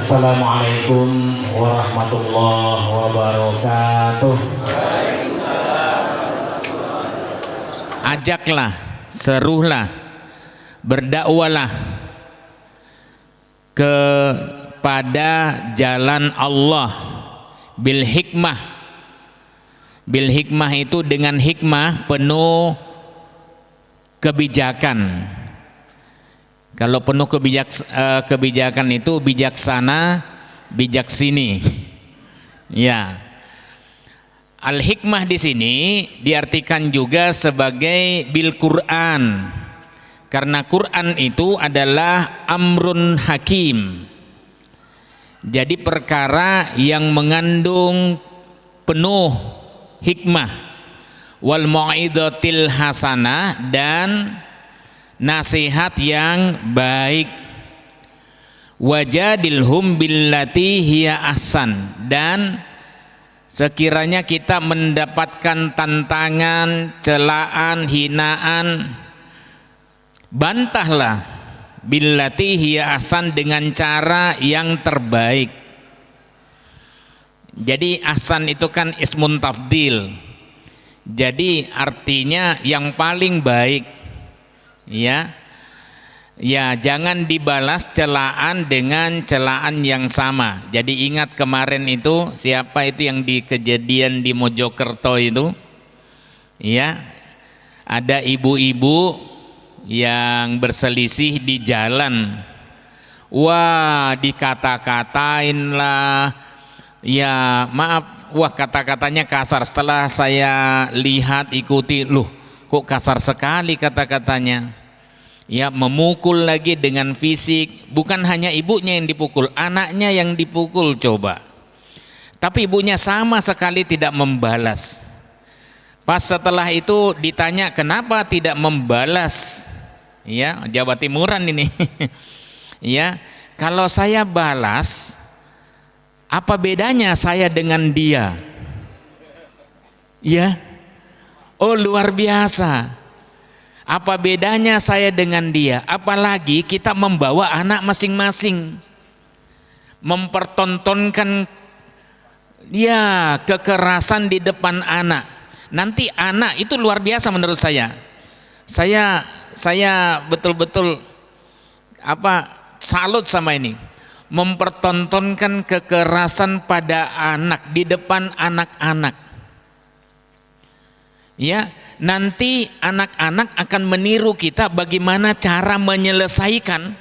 Assalamualaikum warahmatullahi wabarakatuh. Ajaklah, serulah, berdakwalah kepada jalan Allah bil hikmah. Bil hikmah itu dengan hikmah penuh kebijakan. Kalau penuh kebijakan itu bijaksana, bijaksini. Ya. Al-hikmah di sini diartikan juga sebagai bil Quran. Karena Quran itu adalah amrun hakim. Jadi perkara yang mengandung penuh hikmah. Wal mau'izatil hasanah, dan nasihat yang baik. Wajadilhum billati hiya ahsan, dan sekiranya kita mendapatkan tantangan, celaan, hinaan, bantahlah billati hiya ahsan, dengan cara yang terbaik. Jadi ahsan itu kan ismun tafdil, jadi artinya yang paling baik. Ya, jangan dibalas celaan dengan celaan yang sama. Jadi ingat kemarin itu siapa itu yang di kejadian di Mojokerto itu? Ya, ada ibu-ibu yang berselisih di jalan. Wah, dikata-katain lah. Ya, maaf, wah kata-katanya kasar. Setelah saya lihat ikuti, loh, kok kasar sekali kata-katanya. Ya, memukul lagi dengan fisik. Bukan hanya ibunya yang dipukul, anaknya yang dipukul coba. Tapi ibunya sama sekali tidak membalas. Pas setelah itu ditanya kenapa tidak membalas. Ya, Jawa Timuran ini. Ya, kalau saya balas, apa bedanya saya dengan dia? Ya. Oh, luar biasa. Apa bedanya saya dengan dia? Apalagi kita membawa anak masing-masing, mempertontonkan ya kekerasan di depan anak. Nanti anak itu luar biasa menurut saya. Saya betul-betul salut sama ini. Mempertontonkan kekerasan pada anak di depan anak-anak. Ya, nanti anak-anak akan meniru kita bagaimana cara menyelesaikan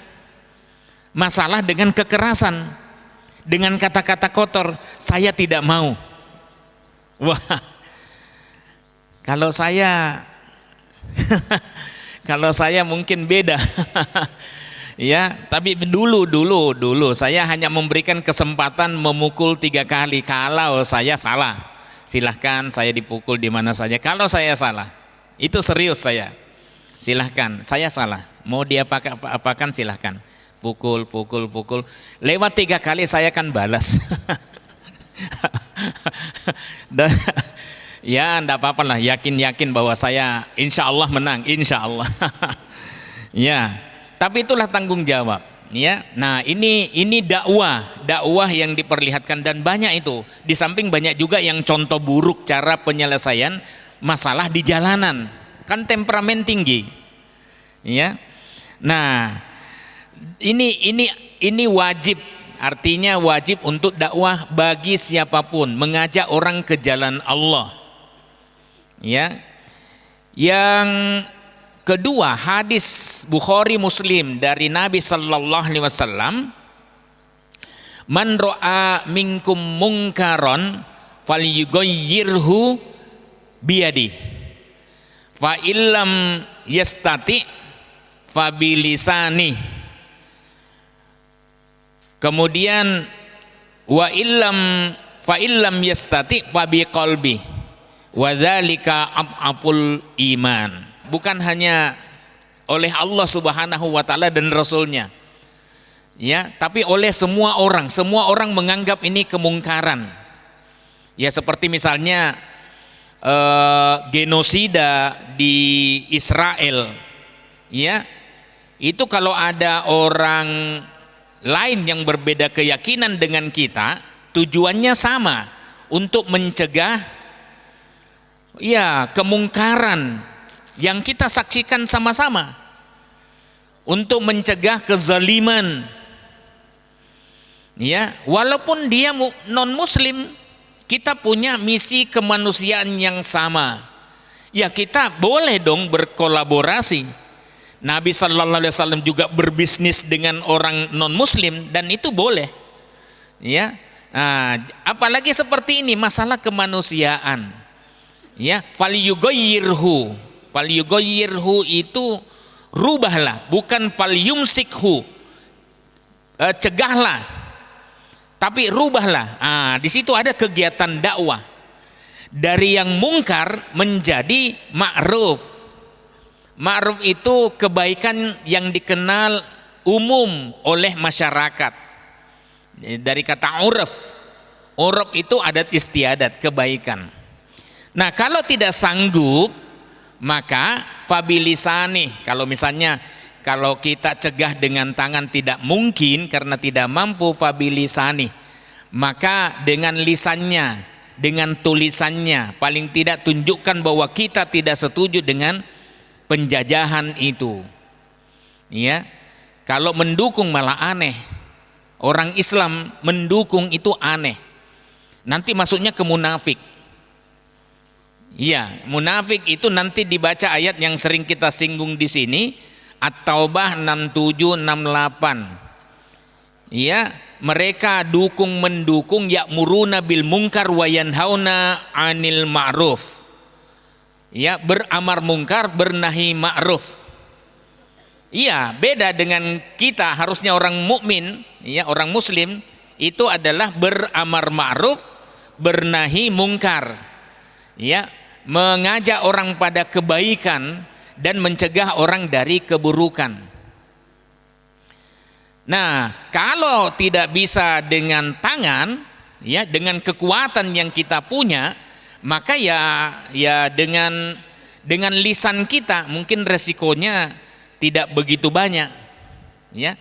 masalah dengan kekerasan, dengan kata-kata kotor. Saya tidak mau. Wah, kalau saya kalau saya mungkin beda. Ya, tapi dulu saya hanya memberikan kesempatan memukul 3 kali. Kalau saya salah, silahkan saya dipukul di mana saja. Kalau saya salah, itu serius saya. Silahkan, saya salah. Mau dia apakan silahkan. Pukul. Lewat 3 kali saya akan balas. Dan ya, enggak apa-apa lah. Yakin bahwa saya insya Allah menang, insya Allah. Ya, tapi itulah tanggung jawab. Ya, nah ini dakwah yang diperlihatkan, dan banyak itu. Di samping banyak juga yang contoh buruk cara penyelesaian masalah di jalanan, kan temperamen tinggi. Ya, nah ini wajib, artinya wajib untuk dakwah bagi siapapun, mengajak orang ke jalan Allah. Ya, yang kedua, hadis Bukhari Muslim dari Nabi sallallahu alaihi wasallam, man ra'a minkum munkaron falyughayyirhu biyadi fa illam yastati fa bilisani. Kemudian wa illam yastati fa biqalbi wa dzalika aful iman. Bukan hanya oleh Allah Subhanahu wa taala dan Rasulnya, ya, tapi oleh semua orang menganggap ini kemungkaran. Ya, seperti misalnya genosida di Israel, ya, itu kalau ada orang lain yang berbeda keyakinan dengan kita, tujuannya sama, untuk mencegah ya kemungkaran yang kita saksikan sama-sama, untuk mencegah kezaliman. Ya, walaupun dia non muslim, kita punya misi kemanusiaan yang sama. Ya, kita boleh dong berkolaborasi. Nabi sallallahu alaihi wasallam juga berbisnis dengan orang non muslim dan itu boleh. Ya. Nah, apalagi seperti ini masalah kemanusiaan. Ya, falyughayyirhu. Falyughayyirhu itu rubahlah, bukan falyumsikhu. Cegahlah. Tapi rubahlah. Di situ ada kegiatan dakwah. Dari yang mungkar menjadi ma'ruf. Ma'ruf itu kebaikan yang dikenal umum oleh masyarakat. Dari kata uruf. Uruf itu adat istiadat, kebaikan. Nah, kalau tidak sanggup, maka fabilisani. Kalau misalnya kalau kita cegah dengan tangan tidak mungkin karena tidak mampu, fabilisani. Maka dengan lisannya, dengan tulisannya, paling tidak tunjukkan bahwa kita tidak setuju dengan penjajahan itu. Ya, kalau mendukung malah aneh. Orang Islam mendukung itu aneh. Nanti masuknya ke munafik. Ya, munafik itu nanti dibaca ayat yang sering kita singgung di sini, At-Taubah 6768. Ya, mereka mendukung ya'muruna bil munkar wa yanhauna 'anil ma'ruf. Ya, beramar mungkar, bernahi ma'ruf. Iya, beda dengan kita. Harusnya orang mukmin, ya, orang muslim itu adalah beramar ma'ruf, bernahi mungkar. Ya, mengajak orang pada kebaikan dan mencegah orang dari keburukan. Nah, kalau tidak bisa dengan tangan, ya, dengan kekuatan yang kita punya, maka ya dengan lisan kita mungkin resikonya tidak begitu banyak. Ya,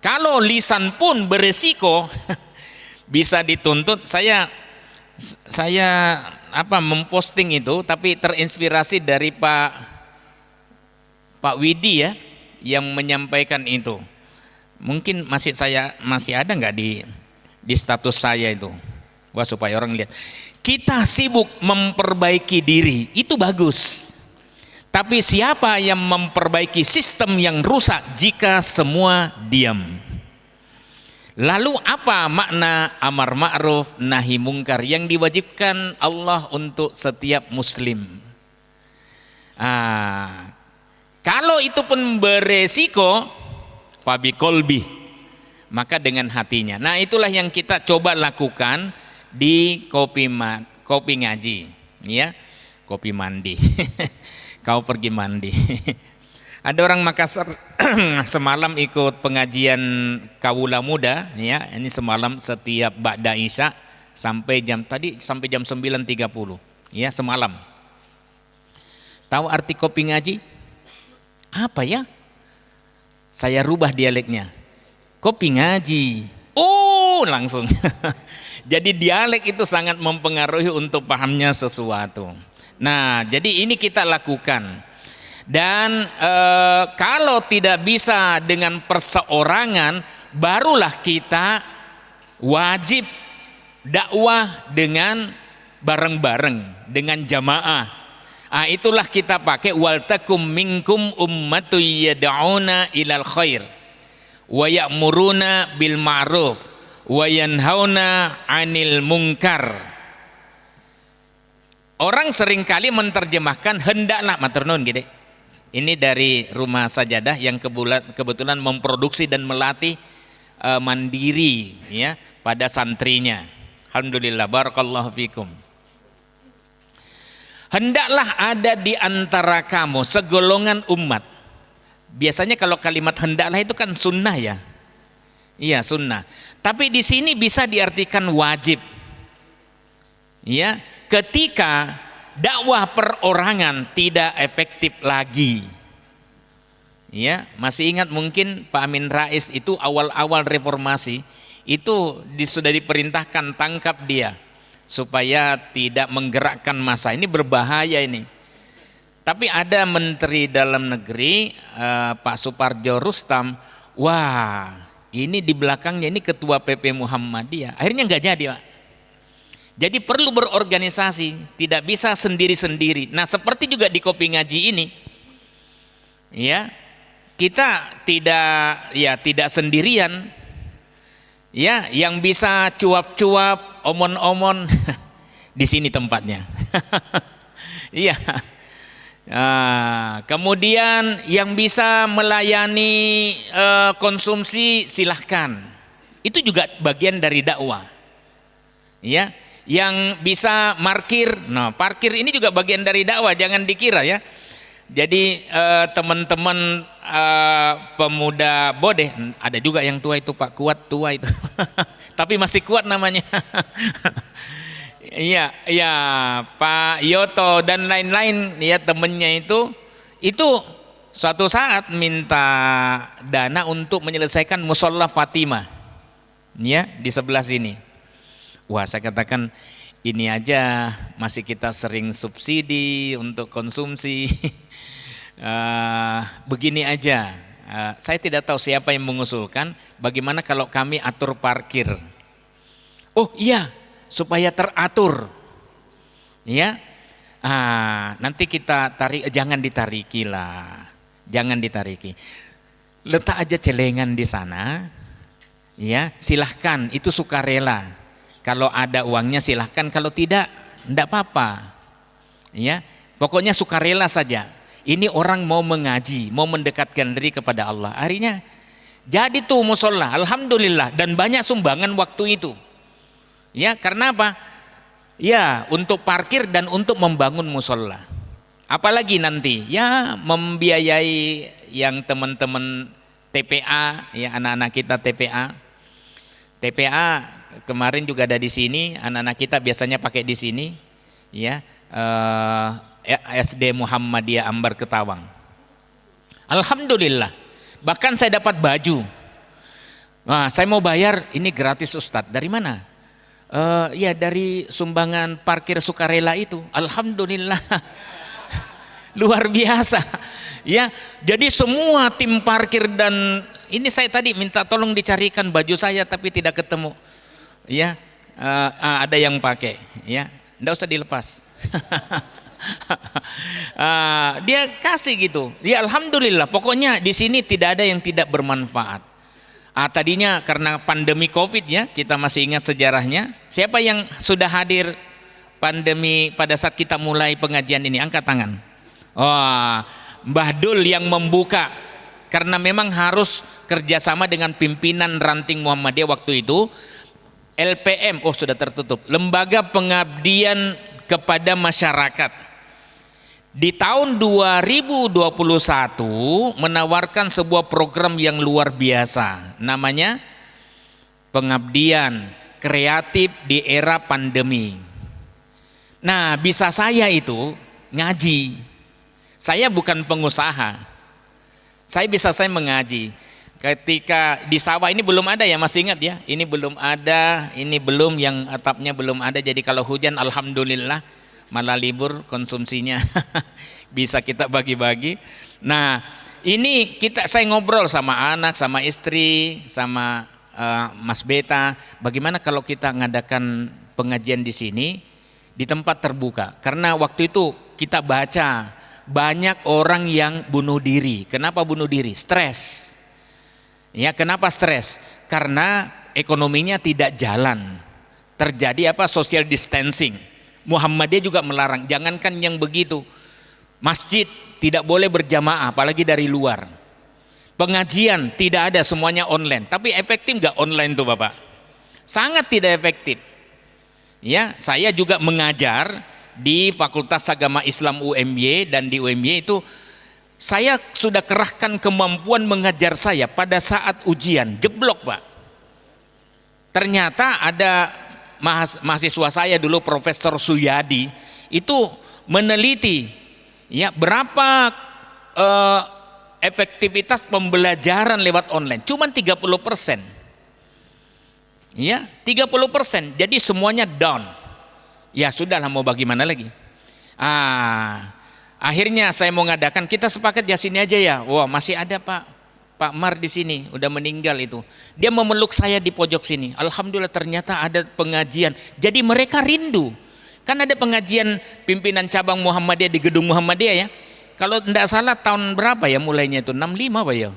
kalau lisan pun beresiko, bisa dituntut. Saya memposting itu, tapi terinspirasi dari Pak Widi ya, yang menyampaikan itu. Mungkin masih ada nggak di status saya itu. Wah, supaya orang lihat kita sibuk memperbaiki diri itu bagus, tapi siapa yang memperbaiki sistem yang rusak jika semua diam? Lalu apa makna amar ma'ruf nahi mungkar yang diwajibkan Allah untuk setiap muslim? Kalau itu pun beresiko, fabi kolbi, maka dengan hatinya. Nah, itulah yang kita coba lakukan di kopi ngaji, ya, kopi mandi. Kau pergi mandi. Ada orang Makassar semalam ikut pengajian Kawula Muda, ya, ini semalam setiap ba'da Isya sampai jam 9.30, ya, semalam. Tahu arti kopi ngaji? Apa ya? Saya rubah dialeknya. Kopi ngaji. Oh, langsung. Jadi dialek itu sangat mempengaruhi untuk pahamnya sesuatu. Nah, jadi ini kita lakukan. Dan kalau tidak bisa dengan perseorangan, barulah kita wajib dakwah dengan bareng-bareng, dengan jamaah. Itulah kita pakai wal takum minkum ummatu yad'una ilal khair wa ya'muruna bil ma'ruf wa yanhauna 'anil munkar. Orang seringkali menerjemahkan hendaklah, matur nuwun gede. Ini dari Rumah Sajadah yang kebetulan memproduksi dan melatih mandiri, ya, pada santrinya. Alhamdulillah, barakallahu fikum. Hendaklah ada di antara kamu segolongan umat. Biasanya kalau kalimat hendaklah itu kan sunnah, ya. Iya, sunnah. Tapi di sini bisa diartikan wajib. Ya, ketika dakwah perorangan tidak efektif lagi. Ya, masih ingat mungkin Pak Amin Rais itu awal-awal reformasi itu sudah diperintahkan tangkap dia supaya tidak menggerakkan massa. Ini berbahaya ini. Tapi ada Menteri Dalam Negeri Pak Suparjo Rustam, wah ini di belakangnya ini Ketua PP Muhammadiyah. Akhirnya nggak jadi, Pak. Jadi perlu berorganisasi, tidak bisa sendiri-sendiri. Nah seperti juga di Kopi Ngaji ini, ya kita tidak sendirian, ya yang bisa cuap-cuap, omon-omon di sini tempatnya. Iya. Kemudian yang bisa melayani konsumsi silahkan, itu juga bagian dari dakwah. Ya, yang bisa parkir, nah parkir ini juga bagian dari dakwah, jangan dikira ya. Jadi teman-teman pemuda Bodeh, ada juga yang tua itu Pak, kuat tua itu, tapi masih kuat namanya. Iya, ya Pak Yoto dan lain-lain ya temennya itu suatu saat minta dana untuk menyelesaikan musola Fatimah, ya di sebelah sini. Wah saya katakan ini aja masih kita sering subsidi untuk konsumsi. Begini aja, saya tidak tahu siapa yang mengusulkan, bagaimana kalau kami atur parkir. Oh iya, supaya teratur, ya. Nanti kita tarik, jangan ditariki lah, jangan ditariki. Letak aja celengan di sana, ya. Silahkan, itu sukarela. Kalau ada uangnya silahkan, kalau tidak, enggak apa-apa, ya. Pokoknya sukarela saja. Ini orang mau mengaji, mau mendekatkan diri kepada Allah. Akhirnya jadi tuh musola, alhamdulillah, dan banyak sumbangan waktu itu. Ya, karena apa? Ya, untuk parkir dan untuk membangun musola. Apalagi nanti, ya membiayai yang teman-teman TPA, ya anak-anak kita TPA. TPA kemarin juga ada di sini, anak-anak kita biasanya pakai di sini, ya. SD Muhammadiyah Ambar Ketawang. Alhamdulillah. Bahkan saya dapat baju. Nah, saya mau bayar, ini gratis Ustadz. Dari mana? Ya dari sumbangan parkir sukarela itu. Alhamdulillah. Luar biasa. Ya, jadi semua tim parkir dan ini saya tadi minta tolong dicarikan baju saya tapi tidak ketemu. Ya, ada yang pakai. Ya, enggak usah dilepas. Dia kasih gitu. Ya alhamdulillah. Pokoknya di sini tidak ada yang tidak bermanfaat. Tadinya karena pandemi Covid ya, kita masih ingat sejarahnya. Siapa yang sudah hadir pandemi pada saat kita mulai pengajian ini? Angkat tangan. Mbah Dul yang membuka. Karena memang harus kerjasama dengan pimpinan ranting Muhammadiyah waktu itu. LPM, sudah tertutup. Lembaga Pengabdian kepada Masyarakat. Di tahun 2021 menawarkan sebuah program yang luar biasa, namanya Pengabdian Kreatif di Era Pandemi. Nah, bisa saya itu ngaji. Saya bukan pengusaha. Saya mengaji. Ketika di sawah ini belum ada ya, masih ingat ya? Ini belum ada, ini belum, yang atapnya belum ada. Jadi kalau hujan alhamdulillah malah libur konsumsinya. Bisa kita bagi-bagi. Nah, ini saya ngobrol sama anak, sama istri, sama Mas Beta, bagaimana kalau kita ngadakan pengajian di sini di tempat terbuka? Karena waktu itu kita baca banyak orang yang bunuh diri. Kenapa bunuh diri? Stres. Ya, kenapa stres? Karena ekonominya tidak jalan. Terjadi social distancing. Muhammadiyah juga melarang, jangankan yang begitu, masjid tidak boleh berjamaah apalagi dari luar. Pengajian tidak ada, semuanya online. Tapi efektif nggak online tuh Bapak? Sangat tidak efektif. Ya, saya juga mengajar di Fakultas Agama Islam UMY, dan di UMY itu saya sudah kerahkan kemampuan mengajar saya pada saat ujian, jeblok Pak. Ternyata ada mahasiswa saya dulu, Profesor Suyadi, itu meneliti ya berapa efektivitas pembelajaran lewat online cuman 30%. Ya, 30%. Jadi semuanya down. Ya sudahlah, mau bagaimana lagi? Akhirnya saya mau ngadakan, kita sepakat ya sini aja ya. Wah, masih ada Pak Mar di sini, udah meninggal itu. Dia memeluk saya di pojok sini. Alhamdulillah ternyata ada pengajian. Jadi mereka rindu. Kan ada pengajian pimpinan cabang Muhammadiyah di gedung Muhammadiyah ya. Kalau tidak salah tahun berapa ya mulainya itu? 65 apa ya?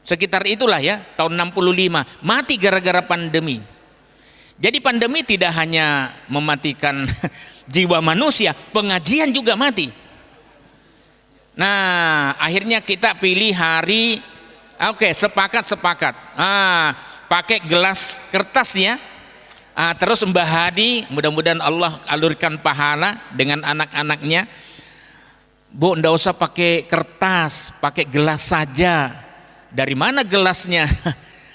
Sekitar itulah ya, tahun 65. Mati gara-gara pandemi. Jadi pandemi tidak hanya mematikan jiwa manusia, pengajian juga mati. Nah, akhirnya kita pilih hari, oke, sepakat. Pakai gelas kertas ya. Terus Mbah Hadi, mudah-mudahan Allah alurkan pahala dengan anak-anaknya. Bu, ndak usah pakai kertas, pakai gelas saja. Dari mana gelasnya?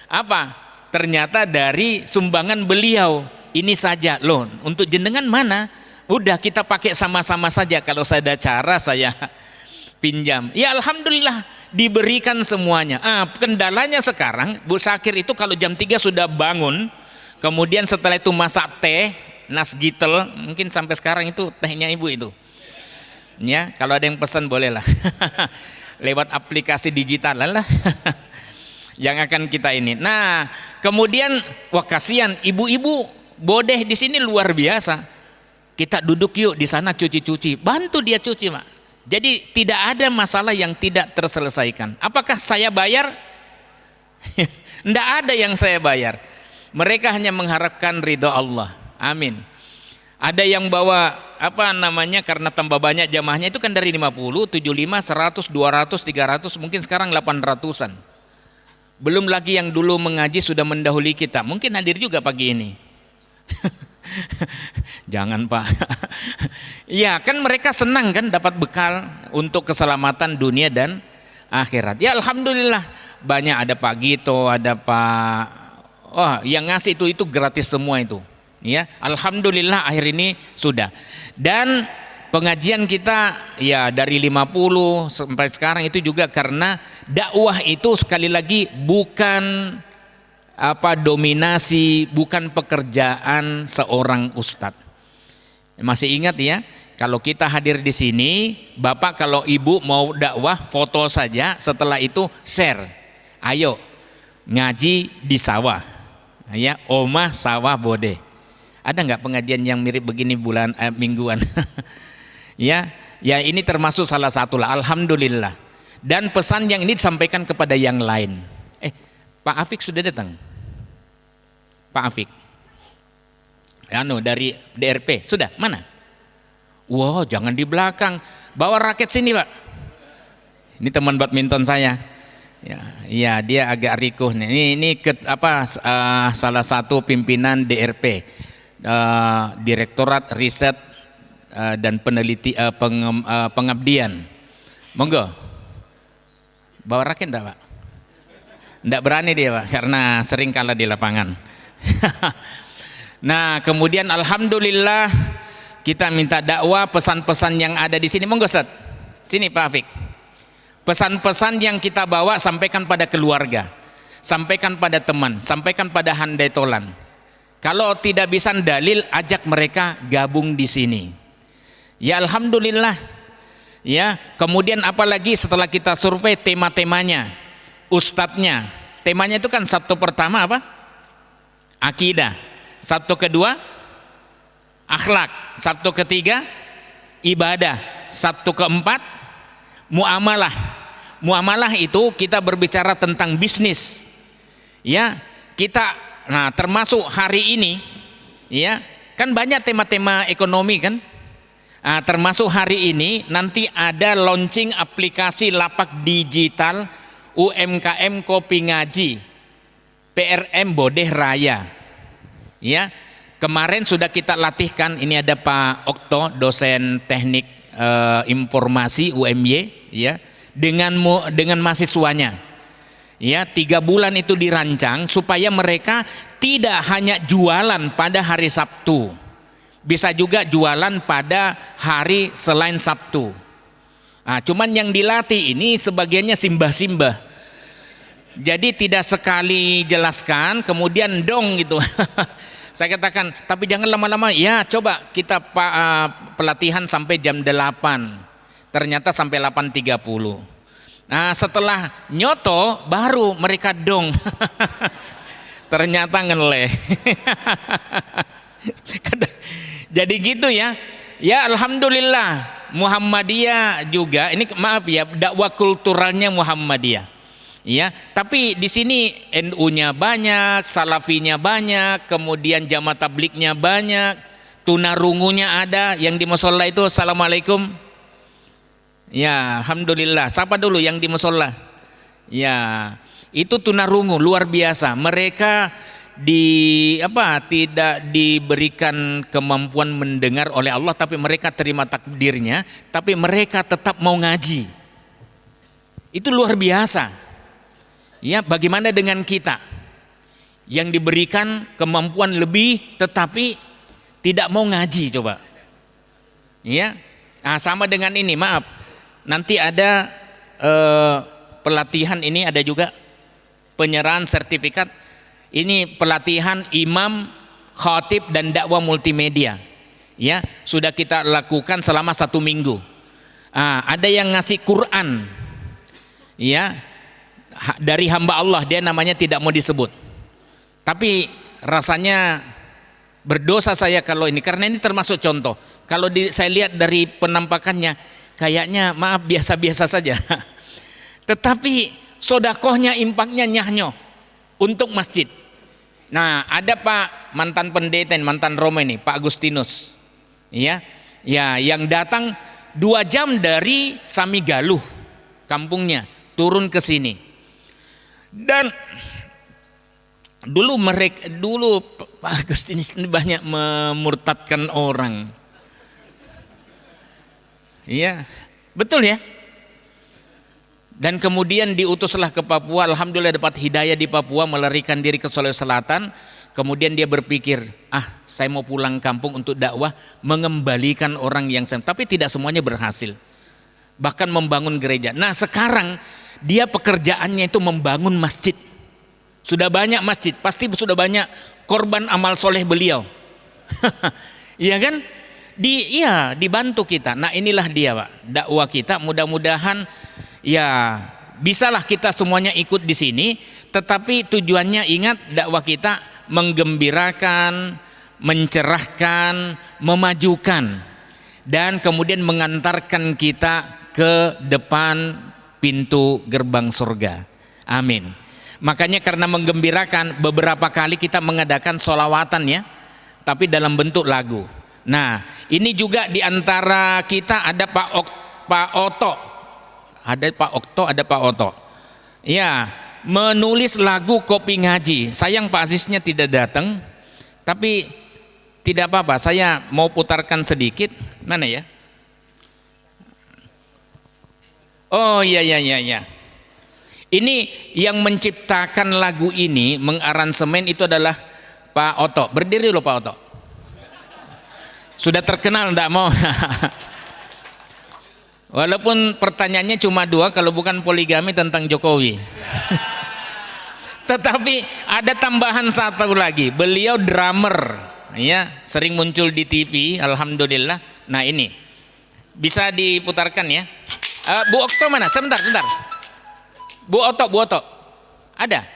Apa? Ternyata dari sumbangan beliau. Ini saja loh, untuk jenengan mana? Udah kita pakai sama-sama saja. Kalau saya ada cara saya pinjam. Ya alhamdulillah diberikan semuanya. Kendalanya sekarang Bu Syakir itu kalau jam 3 sudah bangun, kemudian setelah itu masak teh, nasgitel, mungkin sampai sekarang itu tehnya ibu itu. Ya, kalau ada yang pesan bolehlah. Lewat aplikasi digital lah. Yang akan kita ini. Nah, kemudian wah kasihan ibu-ibu bodeh di sini luar biasa. Kita duduk yuk di sana cuci-cuci, bantu dia cuci, Mak. Jadi tidak ada masalah yang tidak terselesaikan. Apakah saya bayar? Tidak ada yang saya bayar. Mereka hanya mengharapkan ridho Allah. Amin. Ada yang bawa apa namanya, karena tambah banyak jamaahnya itu kan dari 50, 75, 100, 200, 300, mungkin sekarang 800-an. Belum lagi yang dulu mengaji sudah mendahului kita. Mungkin hadir juga pagi ini. Jangan Pak. Ya kan mereka senang kan dapat bekal untuk keselamatan dunia dan akhirat. Ya alhamdulillah banyak, ada Pak Gito, ada Pak, yang ngasih itu gratis semua itu. Ya alhamdulillah akhir ini sudah. Dan pengajian kita ya dari 50 sampai sekarang itu juga karena dakwah itu sekali lagi bukan dominasi, bukan pekerjaan seorang ustadz. Masih ingat ya, kalau kita hadir di sini, Bapak kalau Ibu mau dakwah foto saja, setelah itu share. Ayo ngaji di sawah. Ya, Omah Sawah Bode. Ada nggak pengajian yang mirip begini mingguan? Ya ini termasuk salah satu lah. Alhamdulillah. Dan pesan yang ini disampaikan kepada yang lain. Pak Afik sudah datang. Pak Afik, dari DRP sudah mana? Wow, jangan di belakang, bawa raket sini Pak. Ini teman badminton saya. Ya dia agak rikuh nih. Ini salah satu pimpinan DRP, Direktorat Riset dan Pengabdian. Monggo, bawa raket enggak Pak? Enggak berani dia Pak, karena sering kalah di lapangan. Nah kemudian alhamdulillah kita minta dakwah, pesan-pesan yang ada di sini. Monggo Ustaz, sini Pak Afik. Pesan-pesan yang kita bawa sampaikan pada keluarga, sampaikan pada teman, sampaikan pada handai tolan. Kalau tidak bisa dalil, ajak mereka gabung di sini. Ya alhamdulillah. Ya kemudian apalagi setelah kita survei tema-temanya, ustadznya, temanya itu kan Sabtu pertama apa? Akidah. Sabtu kedua akhlak. Sabtu ketiga ibadah. Sabtu keempat muamalah. Muamalah itu kita berbicara tentang bisnis. Ya, kita termasuk hari ini ya, kan banyak tema-tema ekonomi kan? Termasuk hari ini nanti ada launching aplikasi lapak digital UMKM Kopi Ngaji PRM Bodeh Raya. Ya, kemarin sudah kita latihkan. Ini ada Pak Okto, dosen teknik informasi UMY, ya, dengan mahasiswanya. Ya, 3 bulan itu dirancang supaya mereka tidak hanya jualan pada hari Sabtu, bisa juga jualan pada hari selain Sabtu. Cuman yang dilatih ini sebagiannya simbah-simbah. Jadi tidak sekali jelaskan kemudian dong gitu. Saya katakan, tapi jangan lama-lama. Ya, coba kita pelatihan sampai jam 8. Ternyata sampai 8.30. Nah, setelah nyoto baru mereka dong. Ternyata ngeleh. Jadi gitu ya. Ya, alhamdulillah Muhammadiyah juga. Ini maaf ya, dakwah kulturalnya Muhammadiyah. Ya, tapi di sini NU-nya banyak, Salafinya banyak, kemudian Jamaah Tablignya banyak, tunarungunya ada. Yang di musola itu assalamualaikum. Ya, alhamdulillah. Siapa dulu yang di musola? Ya, itu tunarungu luar biasa. Mereka tidak diberikan kemampuan mendengar oleh Allah, tapi mereka terima takdirnya, tapi mereka tetap mau ngaji. Itu luar biasa. Ya, bagaimana dengan kita yang diberikan kemampuan lebih tetapi tidak mau ngaji, coba. Ya, sama dengan ini, maaf. Nanti ada pelatihan ini, ada juga penyerahan sertifikat. Ini pelatihan imam, khatib dan dakwah multimedia. Ya, sudah kita lakukan selama 1 minggu. Ada yang ngasih Quran. Ya, dari hamba Allah, dia namanya tidak mau disebut, tapi rasanya berdosa saya kalau ini, karena ini termasuk contoh. Kalau saya lihat dari penampakannya kayaknya maaf biasa-biasa saja. Tetapi sodakohnya, impaknya nyahnyo untuk masjid. Nah, ada Pak mantan pendeta, mantan Roma ini, Pak Agustinus. Ya, yang datang 2 jam dari Samigaluh kampungnya turun ke sini. Dan dulu Pak Agustinus ini banyak memurtadkan orang. Iya, betul ya. Dan kemudian diutuslah ke Papua. Alhamdulillah dapat hidayah di Papua, melarikan diri ke Sulawesi Selatan. Kemudian dia berpikir, saya mau pulang kampung untuk dakwah, mengembalikan orang yang saya. Tapi tidak semuanya berhasil. Bahkan membangun gereja. Nah, sekarang dia pekerjaannya itu membangun masjid. Sudah banyak masjid, pasti sudah banyak korban amal soleh beliau. Iya kan? Dibantu kita. Nah, inilah dia Pak, dakwah kita. Mudah-mudahan ya bisalah kita semuanya ikut di sini. Tetapi tujuannya, ingat, dakwah kita menggembirakan, mencerahkan, memajukan, dan kemudian mengantarkan kita ke depan pintu gerbang surga. Amin. Makanya karena menggembirakan, beberapa kali kita mengadakan sholawatan ya, tapi dalam bentuk lagu. Nah, ini juga diantara kita ada Pak Oto, ada Pak Oto. Ya, menulis lagu kopi ngaji. Sayang Pak Aziznya tidak datang, tapi tidak apa-apa. Saya mau putarkan sedikit. Mana ya? Oh iya. Ini yang menciptakan lagu ini, mengaransemen itu adalah Pak Oto. Berdiri loh Pak Oto. Sudah terkenal, enggak mau. Walaupun pertanyaannya cuma 2, kalau bukan poligami tentang Jokowi. Tetapi ada tambahan 1 lagi. Beliau drummer, ya, sering muncul di TV. Alhamdulillah. Nah, ini bisa diputarkan ya. Bu Okto mana? Sebentar. Bu Oto. Ada?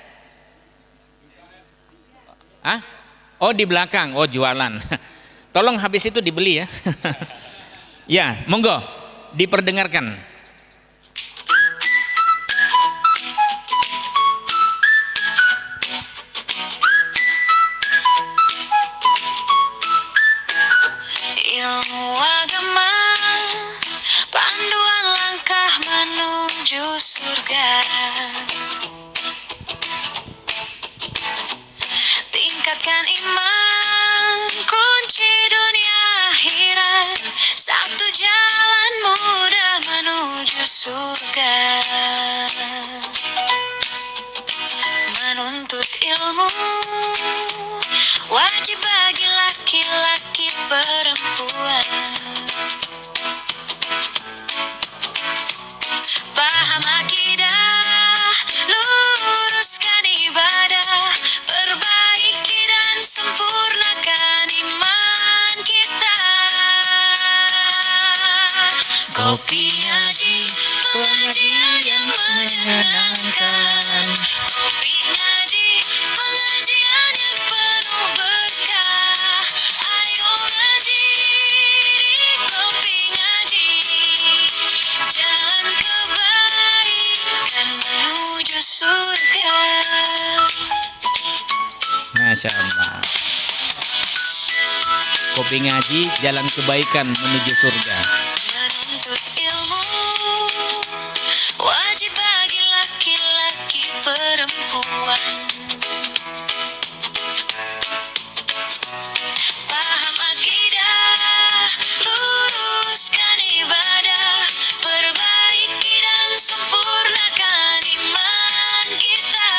Oh, di belakang. Oh, jualan. Tolong habis itu dibeli ya. Ya, monggo diperdengarkan. Ilmu agama, panduan langkah menuju surga. Tingkatkan iman, kunci dunia akhirat. Satu jalan mudah menuju Kopi ngaji, pengajian yang menyenangkan. Kopi ngaji, pengajian yang penuh berkah. Ayo ngaji di kopi ngaji, jalan kebaikan menuju surga. Masya Allah. Kopi ngaji, jalan kebaikan menuju surga. Menuntut ilmu wajib bagi laki-laki perempuan. Paham akidah, luruskan ibadah, perbaiki dan sempurnakan iman kita.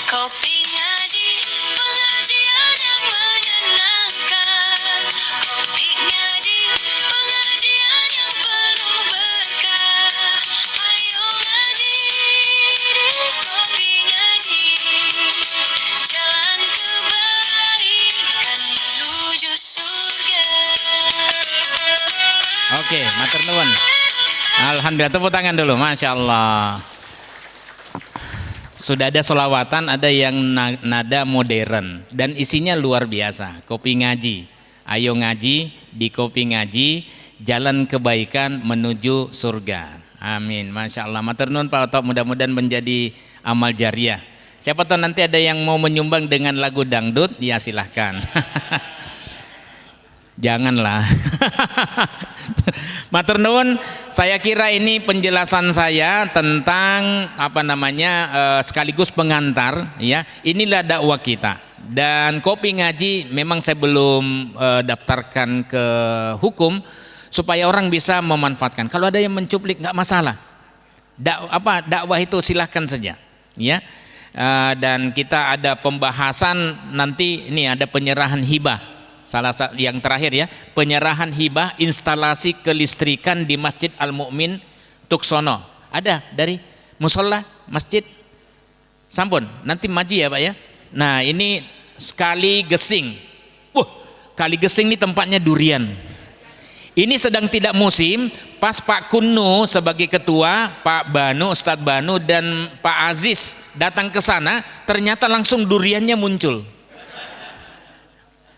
Kopi ngaji, pengajian yang menyenangkan. Kopi ngaji, pengajian yang penuh berkah. Ayo ngaji di kopi ngaji, jalan kebaikan menuju surga. Oke, matur nuwun. Alhamdulillah, tepuk tangan dulu, Masya Allah. Sudah ada solawatan, ada yang nada modern dan isinya luar biasa. Kopi ngaji, ayo ngaji di kopi ngaji, jalan kebaikan menuju surga. Amin, Masya Allah. Matur nuwun Pak Oto, mudah-mudahan menjadi amal jariah. Siapa tahu nanti ada yang mau menyumbang dengan lagu dangdut, ya silahkan. Janganlah. Matur nuwun, saya kira ini penjelasan saya tentang sekaligus pengantar ya. Inilah dakwah kita. Dan kopi ngaji memang saya belum daftarkan ke hukum supaya orang bisa memanfaatkan. Kalau ada yang mencuplik nggak masalah. Dakwah itu silahkan saja ya. Dan kita ada pembahasan nanti, ini ada penyerahan hibah. Salah satu yang terakhir ya, penyerahan hibah instalasi kelistrikan di Masjid Al-Mu'min Tuksono. Ada dari musola masjid. Sampun, nanti maji ya Pak ya. Nah ini Kali Gesing. Kali Gesing ini tempatnya durian. Ini sedang tidak musim, pas Pak Kunno sebagai ketua, Pak Banu, Ustadz Banu dan Pak Aziz datang ke sana, ternyata langsung duriannya muncul.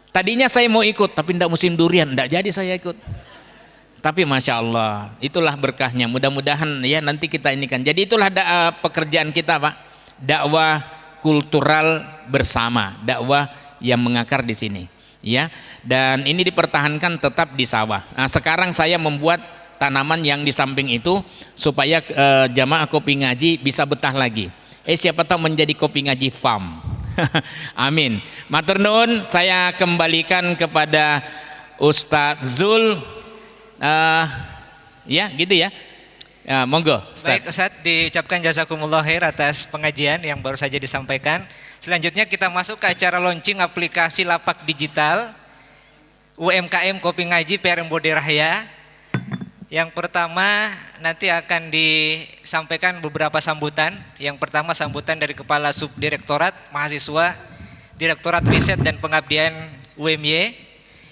Tadinya saya mau ikut, tapi tidak musim durian, tidak jadi saya ikut. Tapi Masya Allah, itulah berkahnya. Mudah-mudahan ya nanti kita ini kan. Jadi itulah pekerjaan kita Pak, dakwah kultural bersama, dakwah yang mengakar di sini. Ya, dan ini dipertahankan tetap di sawah. Nah, sekarang saya membuat tanaman yang di samping itu supaya jamaah kopi ngaji bisa betah lagi. Siapa tahu menjadi kopi ngaji farm. Amin. Matur nuwun, saya kembalikan kepada Ustadz Zul. Ya, gitu ya. Ya, monggo. Ustadz. Baik Ustadz, diucapkan jazakumullah khair atas pengajian yang baru saja disampaikan. Selanjutnya kita masuk ke acara launching aplikasi lapak digital UMKM Kopi Ngaji PRM Bode Raya. Yang pertama nanti akan disampaikan beberapa sambutan. Yang pertama sambutan dari Kepala Subdirektorat Mahasiswa Direktorat Riset dan Pengabdian UMY.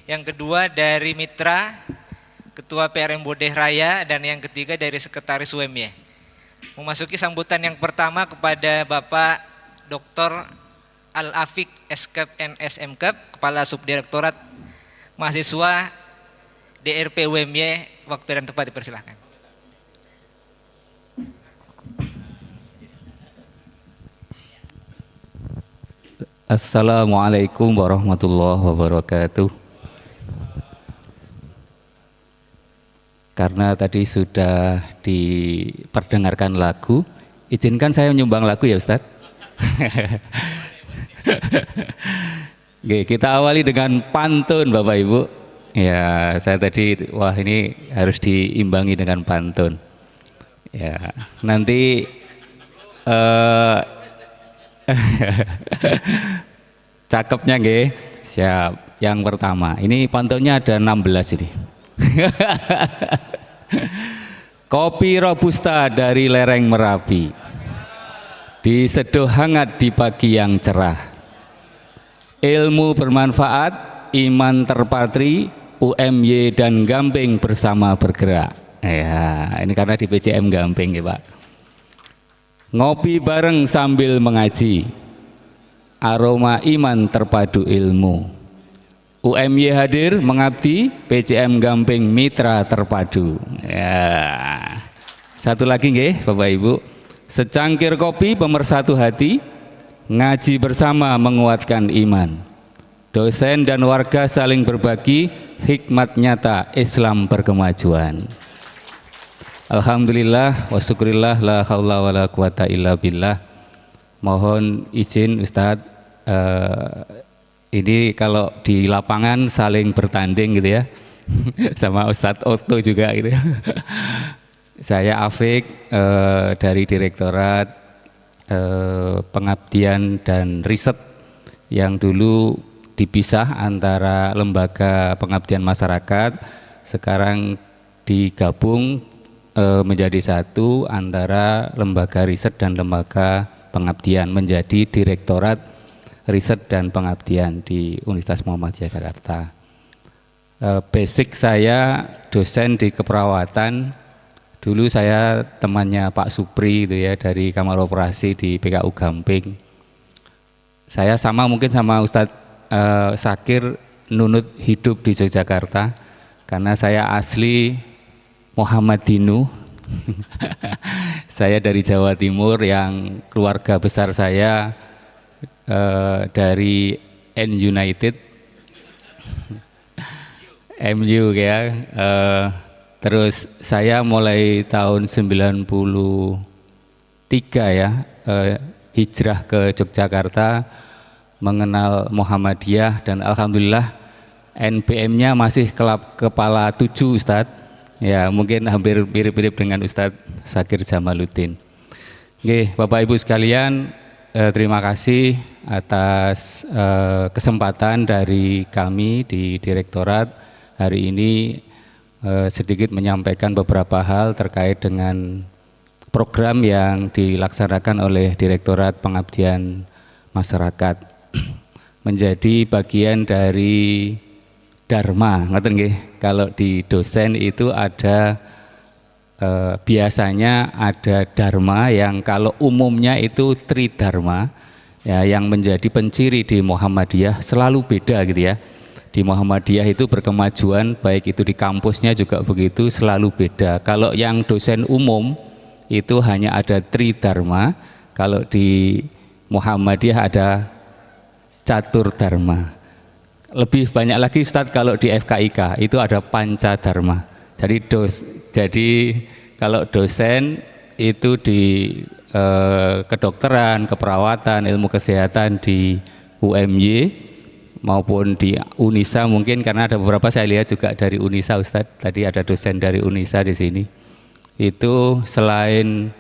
Yang kedua dari Mitra Ketua PRM Bode Raya, dan yang ketiga dari Sekretaris UMY. Memasuki sambutan yang pertama kepada Bapak Dr. Al-Afiq Eskep NSMKep, Kepala Subdirektorat Mahasiswa DRP UMY. Waktu dan tempat dipersilahkan. Assalamualaikum warahmatullahi wabarakatuh. Karena tadi sudah diperdengarkan lagu, izinkan saya menyumbang lagu ya Ustadz. Oke, kita awali dengan pantun Bapak Ibu. Ya, saya tadi wah ini harus diimbangi dengan pantun. Ya, nanti cakepnya nggih. Siap. Yang pertama, ini pantunnya ada 16 ini. Kopi robusta dari lereng Merapi, diseduh hangat di pagi yang cerah. Ilmu bermanfaat, iman terpatri, UMY dan Gamping bersama bergerak. Ya, ini karena di PCM Gamping ya Pak. Ngopi bareng sambil mengaji, aroma iman terpadu ilmu. UMY hadir mengabdi, PCM Gamping mitra terpadu. Ya. Satu lagi nggih Bapak Ibu, secangkir kopi pemersatu hati, ngaji bersama menguatkan iman. Dosen dan warga saling berbagi, hikmat nyata Islam berkemajuan. Alhamdulillah wa syukurillah la haula wa la quwata illa billah. Mohon izin Ustadz, ini kalau di lapangan saling bertanding gitu ya sama Ustadz Otto juga gitu ya. Saya Afik dari Direktorat Pengabdian dan Riset yang dulu dipisah antara lembaga pengabdian masyarakat, sekarang digabung menjadi satu antara lembaga riset dan lembaga pengabdian menjadi Direktorat Riset dan Pengabdian di Universitas Muhammadiyah Jakarta. Basic saya dosen di keperawatan. Dulu saya temannya Pak Supri itu ya dari Kamar Operasi di PKU Gamping. Saya sama mungkin sama Ustadz Sakir nunut hidup di Yogyakarta karena saya asli Muhammadinu. Saya dari Jawa Timur yang keluarga besar saya dari N United MU ya. Terus saya mulai tahun 93 ya hijrah ke Yogyakarta, mengenal Muhammadiyah dan alhamdulillah NPM-nya masih kepala 7 Ustadz. Ya mungkin hampir mirip-mirip dengan Ustadz Sakir Jamaluddin. Oke, Bapak Ibu sekalian, terima kasih atas kesempatan dari kami di Direktorat hari ini sedikit menyampaikan beberapa hal terkait dengan program yang dilaksanakan oleh Direktorat Pengabdian Masyarakat menjadi bagian dari Dharma, ngerti nggih? Kalau di dosen itu ada biasanya ada Dharma yang kalau umumnya itu Tridharma ya, yang menjadi penciri di Muhammadiyah selalu beda gitu ya. Di Muhammadiyah itu berkemajuan baik itu di kampusnya juga begitu selalu beda. Kalau yang dosen umum itu hanya ada Tridharma, kalau di Muhammadiyah ada Catur Dharma. Lebih banyak lagi Ustadz kalau di FKIK itu ada Pancadharma. Jadi kalau dosen itu di kedokteran, keperawatan, ilmu kesehatan di UMY maupun di Unisa mungkin karena ada beberapa saya lihat juga dari Unisa Ustadz. Tadi ada dosen dari Unisa di sini. Itu selain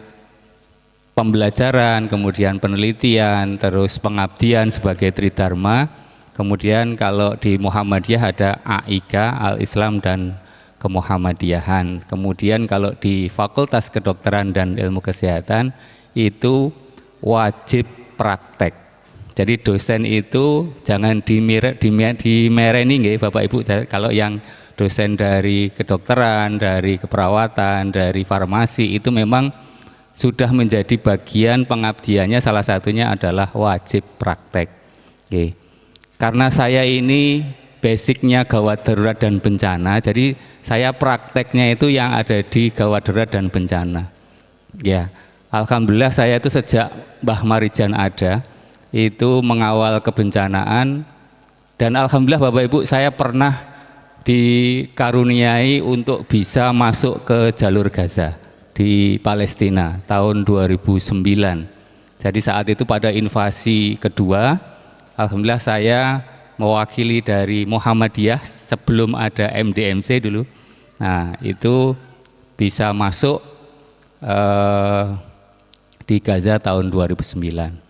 pembelajaran, kemudian penelitian, terus pengabdian sebagai Tridharma. Kemudian kalau di Muhammadiyah ada AIK, Al-Islam dan Kemuhammadiyahan. Kemudian kalau di Fakultas Kedokteran dan Ilmu Kesehatan itu wajib praktek. Jadi dosen itu jangan dimereni nggih Bapak Ibu. Kalau yang dosen dari kedokteran, dari keperawatan, dari farmasi itu memang sudah menjadi bagian pengabdiannya, salah satunya adalah wajib praktek. Oke. Karena saya ini basicnya gawat darurat dan bencana, jadi saya prakteknya itu yang ada di gawat darurat dan bencana. Ya, alhamdulillah saya itu sejak Mbah Marijan ada, itu mengawal kebencanaan dan alhamdulillah Bapak Ibu saya pernah dikaruniai untuk bisa masuk ke jalur Gaza di Palestina tahun 2009. Jadi saat itu pada invasi kedua, alhamdulillah saya mewakili dari Muhammadiyah sebelum ada MDMC dulu. Nah itu bisa masuk di Gaza tahun 2009.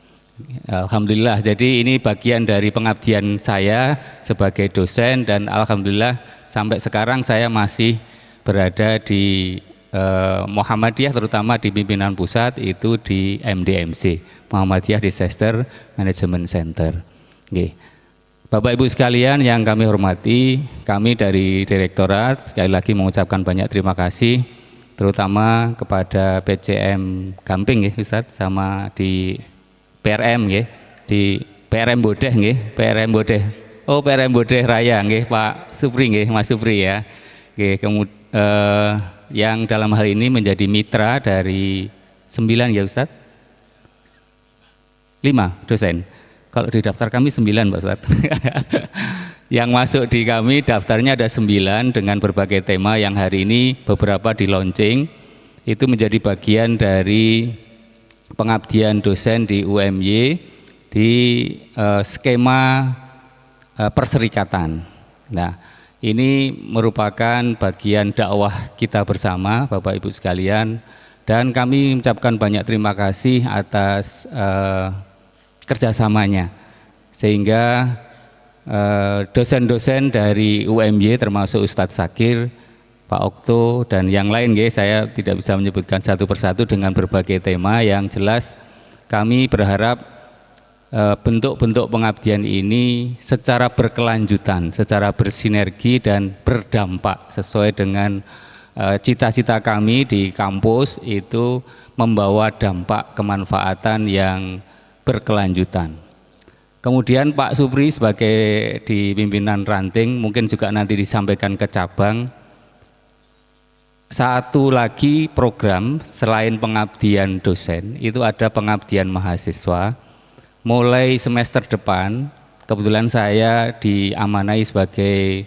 Alhamdulillah, jadi ini bagian dari pengabdian saya sebagai dosen dan alhamdulillah sampai sekarang saya masih berada di Muhammadiyah, terutama di pimpinan pusat itu di MDMC, Muhammadiyah Disaster Management Center. Oke. Bapak Ibu sekalian yang kami hormati, kami dari Direktorat sekali lagi mengucapkan banyak terima kasih, terutama kepada PCM Gamping ya Ustadz, sama di PRM ya, di PRM Bodeh nggih, PRM Bodeh. Oh, PRM Bodeh Raya nggih, Pak Supri nggih, Mas Supri ya. Nggih, yang dalam hal ini menjadi mitra dari 9 ya Ustadz? 5 dosen. Kalau di daftar kami 9 Pak Ustadz. Yang masuk di kami daftarnya ada 9 dengan berbagai tema yang hari ini beberapa di launching. Itu menjadi bagian dari pengabdian dosen di UMY di skema perserikatan. Nah, ini merupakan bagian dakwah kita bersama Bapak Ibu sekalian, dan kami mengucapkan banyak terima kasih atas kerjasamanya, sehingga dosen-dosen dari UMY termasuk Ustadz Sakir, Pak Okto dan yang lain, saya tidak bisa menyebutkan satu persatu dengan berbagai tema yang jelas. Kami berharap bentuk-bentuk pengabdian ini secara berkelanjutan, secara bersinergi dan berdampak sesuai dengan cita-cita kami di kampus, itu membawa dampak kemanfaatan yang berkelanjutan. Kemudian Pak Supri sebagai di pimpinan ranting mungkin juga nanti disampaikan ke cabang. Satu lagi program selain pengabdian dosen, itu ada pengabdian mahasiswa. Mulai semester depan, kebetulan saya diamanai sebagai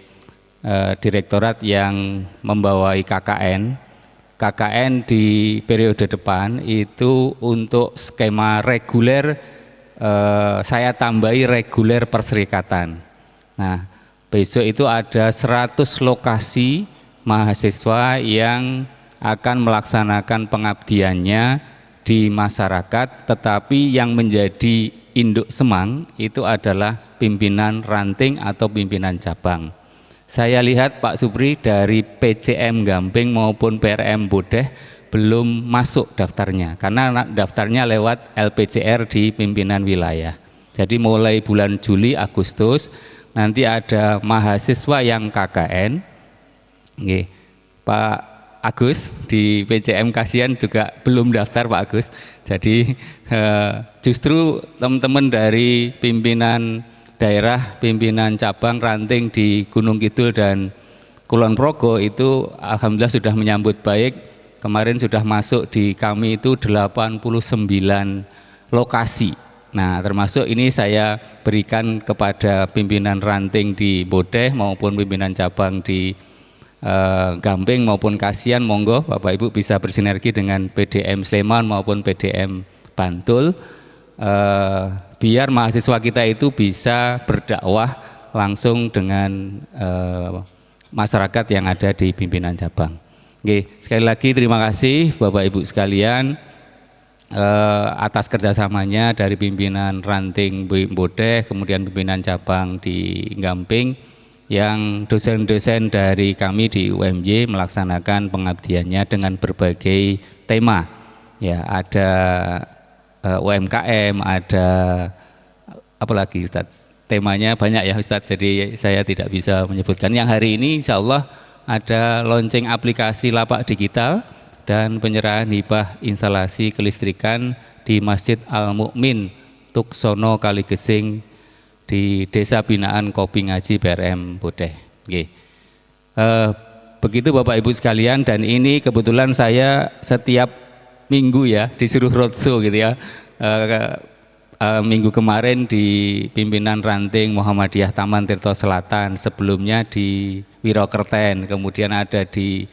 direktorat yang membawai KKN. KKN di periode depan itu untuk skema reguler, saya tambahi reguler perserikatan. Nah, besok itu ada 100 lokasi mahasiswa yang akan melaksanakan pengabdiannya di masyarakat, tetapi yang menjadi induk semang itu adalah pimpinan ranting atau pimpinan cabang. Saya lihat Pak Supri dari PCM Gamping maupun PRM Bodeh belum masuk daftarnya, karena daftarnya lewat LPCR di pimpinan wilayah. Jadi mulai bulan Juli Agustus nanti ada mahasiswa yang KKN. Pak Agus di PCM Kasihan juga belum daftar Pak Agus. Jadi justru teman-teman dari pimpinan daerah, pimpinan cabang ranting di Gunung Kidul dan Kulon Progo itu alhamdulillah sudah menyambut baik. Kemarin sudah masuk di kami itu 89 lokasi. Nah, termasuk ini saya berikan kepada pimpinan ranting di Bodeh maupun pimpinan cabang di Gamping maupun Kasihan. Monggo Bapak Ibu bisa bersinergi dengan PDM Sleman maupun PDM Bantul, biar mahasiswa kita itu bisa berdakwah langsung dengan masyarakat yang ada di pimpinan cabang. Oke, sekali lagi terima kasih Bapak Ibu sekalian atas kerjasamanya dari pimpinan ranting Bodeh, kemudian pimpinan cabang di Gamping, yang dosen-dosen dari kami di UMY melaksanakan pengabdiannya dengan berbagai tema. Ya, ada UMKM, ada apa lagi Ustadz? Temanya banyak ya Ustadz, jadi saya tidak bisa menyebutkan. Yang hari ini insya Allah ada launching aplikasi lapak digital dan penyerahan hibah instalasi kelistrikan di Masjid Al-Mukmin Tuksono Kaligesing di Desa Binaan Kopi Ngaji PRM Bodeh. Begitu Bapak Ibu sekalian, dan ini kebetulan saya setiap minggu ya disuruh roadshow gitu ya. Minggu kemarin di pimpinan ranting Muhammadiyah Taman Tirto Selatan, sebelumnya di Wirokerten, kemudian ada di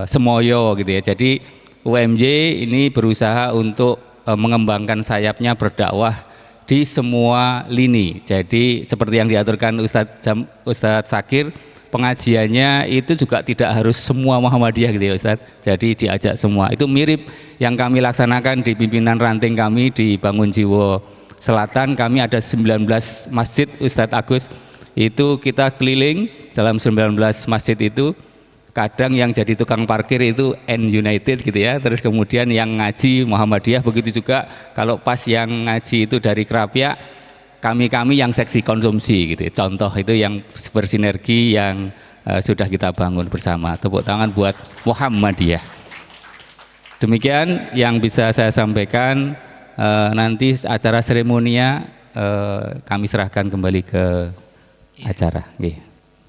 Semoyo gitu ya. Jadi UMY ini berusaha untuk mengembangkan sayapnya berdakwah di semua lini. Jadi seperti yang diaturkan Ustadz Sakir, pengajiannya itu juga tidak harus semua Muhammadiyah gitu ya Ustadz. Jadi diajak semua. Itu mirip yang kami laksanakan di pimpinan ranting kami di Bangun Jiwo Selatan. Kami ada 19 masjid Ustadz Agus. Itu kita keliling dalam 19 masjid itu. Kadang yang jadi tukang parkir itu N United gitu ya. Terus kemudian yang ngaji Muhammadiyah, begitu juga kalau pas yang ngaji itu dari Kerapia, kami yang seksi konsumsi gitu. Contoh itu yang bersinergi yang sudah kita bangun bersama. Tepuk tangan buat Muhammadiyah. Demikian yang bisa saya sampaikan. Nanti acara seremonia kami serahkan kembali ke acara.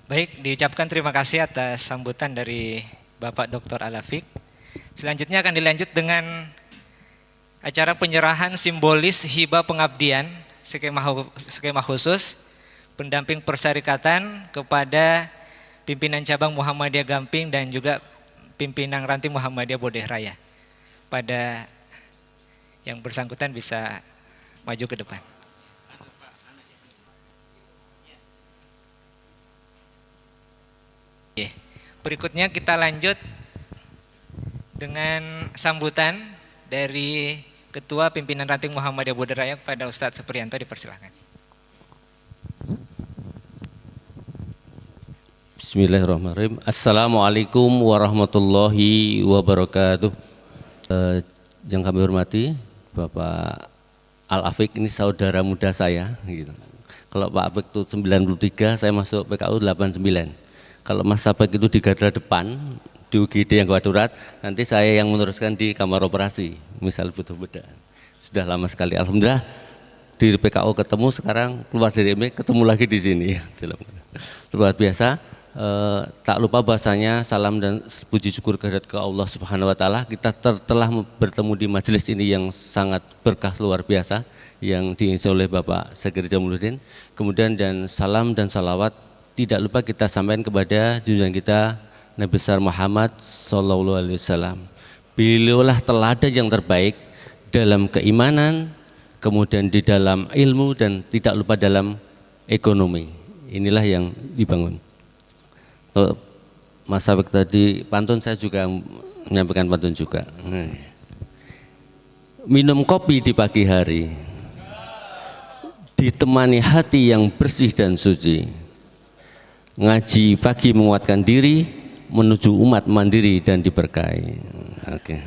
Baik, diucapkan terima kasih atas sambutan dari Bapak Dr. Al-Afiq. Selanjutnya akan dilanjut dengan acara penyerahan simbolis hibah pengabdian skema khusus pendamping persyarikatan kepada pimpinan cabang Muhammadiyah Gamping dan juga pimpinan ranting Muhammadiyah Bodeh Raya. Pada yang bersangkutan bisa maju ke depan. Berikutnya kita lanjut dengan sambutan dari Ketua Pimpinan Ranting Muhammadiyah Bodeh Raya kepada Ustadz Supriyanto, dipersilakan. Bismillahirrahmanirrahim. Assalamualaikum warahmatullahi wabarakatuh. Yang kami hormati Bapak Al-Afiq, ini saudara muda saya gitu. Kalau Pak Afiq itu 93, saya masuk PKU 89. Kalau Mas Afiq itu di garda depan di UGD yang Gwadurat, nanti saya yang meneruskan di kamar operasi misal butuh beda. Sudah lama sekali, alhamdulillah di PKU ketemu, sekarang keluar dari ME ketemu lagi di sini. Luar biasa. Tak lupa bahasanya salam dan puji syukur kehadirat ke Allah Subhanahu wa taala. Kita telah bertemu di majelis ini yang sangat berkah luar biasa yang diisi oleh Bapak Sagir Jamaluddin. Kemudian dan salam dan salawat tidak lupa kita sampaikan kepada junjungan kita Nabi besar Muhammad sallallahu alaihi wasallam. Beliaulah teladan yang terbaik dalam keimanan, kemudian di dalam ilmu dan tidak lupa dalam ekonomi. Inilah yang dibangun. Mas Afiq tadi pantun, saya juga menyampaikan pantun juga. Minum kopi di pagi hari, ditemani hati yang bersih dan suci. Ngaji pagi menguatkan diri, menuju umat mandiri dan diberkahi. Oke.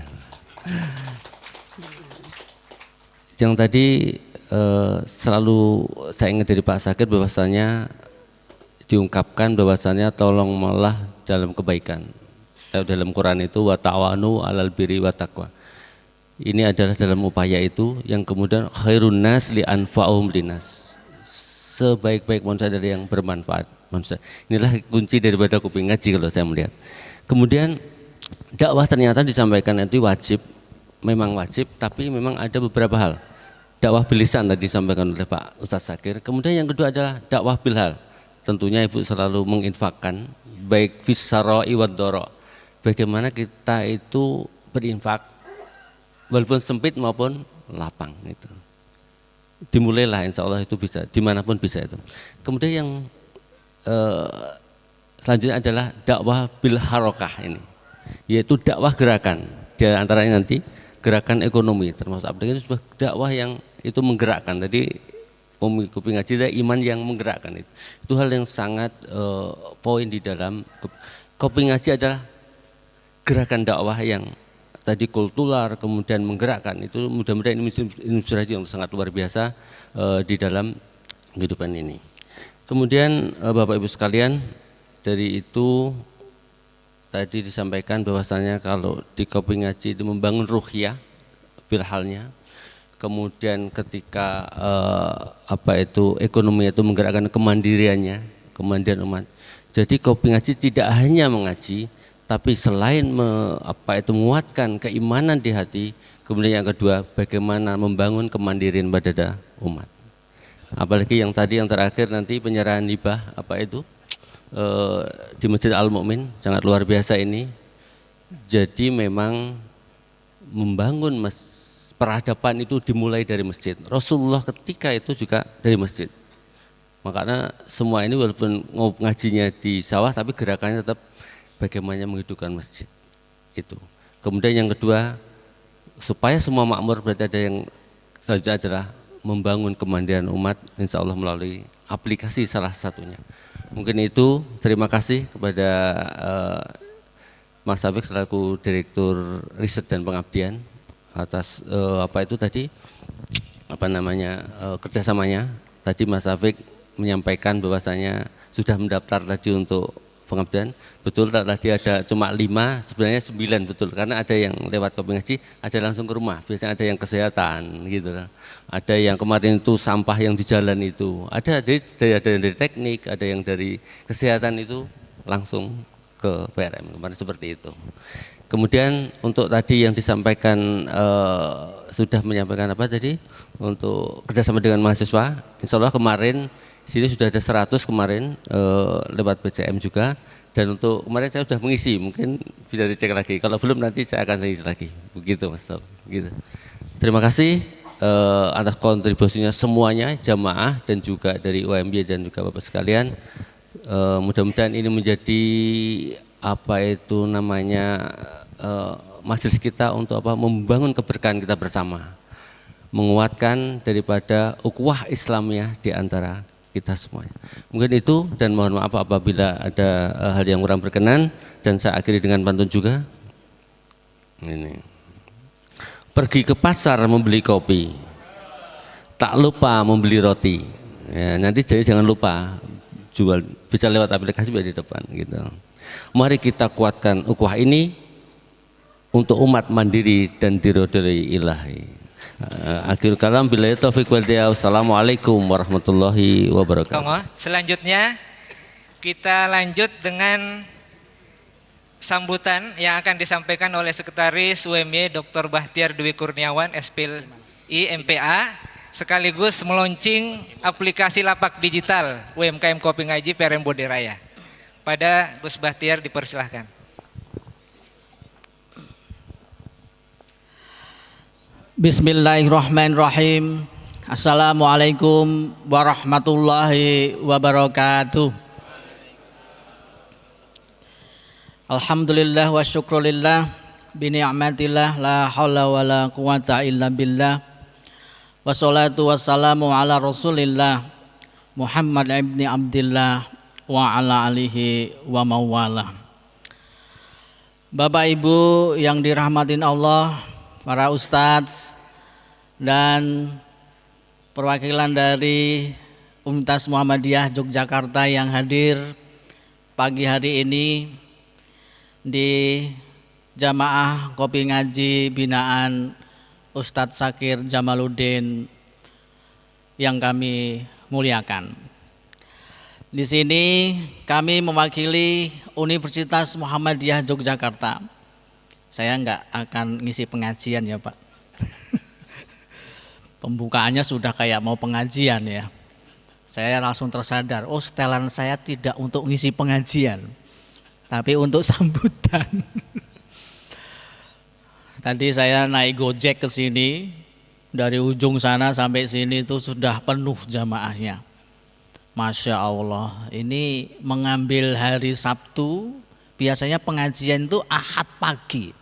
Yang tadi selalu saya ingat dari Pak Sakir bahwasanya diungkapkan bahwasanya tolong malah dalam kebaikan. Dalam Quran itu wa ta'awanu 'alal birri wa taqwa. Ini adalah dalam upaya itu yang kemudian khairun nas li anfa'uhum linas. Sebaik-baik manusia dari yang bermanfaat manusia. Inilah kunci daripada kuping ngaji kalau saya melihat. Kemudian dakwah ternyata disampaikan itu wajib, memang wajib, tapi memang ada beberapa hal. Dakwah bilisan tadi disampaikan oleh Pak Ustadz Sakir. Kemudian yang kedua adalah dakwah bilhal. Tentunya Ibu selalu menginfakkan baik fisaroi wadoro. Bagaimana kita itu berinfak walaupun sempit maupun lapang itu. Dimulailah insya Allah itu bisa, dimanapun bisa itu. Kemudian yang selanjutnya adalah dakwah bil harokah ini, yaitu dakwah gerakan. Di antaranya nanti gerakan ekonomi termasuk aplikasi ini sebuah dakwah yang itu menggerakkan. Tadi kuping ngaji ada iman yang menggerakkan itu hal yang sangat poin di dalam kuping ngaji adalah gerakan dakwah yang tadi kultural kemudian menggerakkan itu. Mudah-mudahan ini inspirasi yang sangat luar biasa di dalam kehidupan ini. Kemudian Bapak Ibu sekalian, dari itu tadi disampaikan bahwasanya kalau di kuping ngaji itu membangun ruhiyah bilhalnya. Kemudian ketika ekonomi itu menggerakkan kemandiriannya, kemandirian umat. Jadi kopi ngaji tidak hanya mengaji, tapi selain menguatkan keimanan di hati, kemudian yang kedua bagaimana membangun kemandirian pada umat. Apalagi yang tadi yang terakhir nanti penyerahan hibah di Masjid Al-Mu'min sangat luar biasa ini. Jadi memang membangun peradaban itu dimulai dari masjid. Rasulullah ketika itu juga dari masjid. Makanya semua ini walaupun ngajinya di sawah tapi gerakannya tetap bagaimana menghidupkan masjid itu. Kemudian yang kedua supaya semua makmur berarti ada yang selanjutnya adalah membangun kemandirian umat insya Allah melalui aplikasi salah satunya. Mungkin itu, terima kasih kepada Mas Afiq selaku Direktur Riset dan Pengabdian atas kerjasamanya. tadi Mas Afik menyampaikan bahwasanya sudah mendaftar tadi untuk pengabdian. Betul tadi ada cuma 5, sebenarnya 9 betul, karena ada yang lewat Kopi Ngaji, ada langsung ke rumah, biasanya ada yang kesehatan gitu lah. Ada yang kemarin itu sampah yang di jalan itu, ada yang dari teknik, ada yang dari kesehatan itu langsung ke PRM kemarin seperti itu. Kemudian untuk tadi yang disampaikan sudah menyampaikan apa tadi untuk kerjasama dengan mahasiswa, insya Allah kemarin sini sudah ada 100 kemarin lewat PCM juga. Dan untuk kemarin saya sudah mengisi, mungkin bisa dicek lagi. Kalau belum nanti saya akan isi lagi. Begitu Mas. Begitu. Terima kasih atas kontribusinya semuanya, jamaah dan juga dari UMY dan juga Bapak sekalian. Mudah-mudahan ini menjadi apa itu namanya majelis kita untuk apa, membangun keberkahan kita bersama, menguatkan daripada ukhuwah Islamiyah di antara kita semuanya. Mungkin itu, dan mohon maaf apabila ada hal yang kurang berkenan, dan saya akhiri dengan pantun juga. Ini. Pergi ke pasar membeli kopi, tak lupa membeli roti. Ya, nanti jadi jangan lupa jual, bisa lewat aplikasi di depan gitu. Mari kita kuatkan ukhuwah ini untuk umat mandiri dan diridhoi ilahi. Akhir kalam, billahi taufiq wal hidayah. Assalamualaikum warahmatullahi wabarakatuh. Selanjutnya kita lanjut dengan sambutan yang akan disampaikan oleh Sekretaris UMY Dr. Bahtiar Dwi Kurniawan, SPIL MPA, sekaligus meluncing aplikasi lapak digital UMKM Kopi Ngaji PRM Bode Raya. Pada Gus Bahtiar dipersilahkan. Bismillahirrahmanirrahim. Assalamualaikum warahmatullahi wabarakatuh. Alhamdulillah wa syukrulillah bi ni'matillah la haula wala quwata illa billah. Wassalatu wassalamu ala Rasulillah Muhammad ibni Abdillah wa ala alihi wa mawala. Bapak Ibu yang dirahmatin Allah, para ustadz dan perwakilan dari Universitas Muhammadiyah Yogyakarta yang hadir pagi hari ini di Jamaah Kopi Ngaji binaan Ustadz Sakir Jamaluddin yang kami muliakan. Di sini kami mewakili Universitas Muhammadiyah Yogyakarta. Saya enggak akan ngisi pengajian ya Pak. Pembukaannya sudah kayak mau pengajian ya. Saya langsung tersadar, oh setelan saya tidak untuk ngisi pengajian, tapi untuk sambutan. Tadi saya naik Gojek ke sini, dari ujung sana sampai sini itu sudah penuh jamaahnya. Masya Allah, ini mengambil hari Sabtu, biasanya pengajian itu Ahad pagi.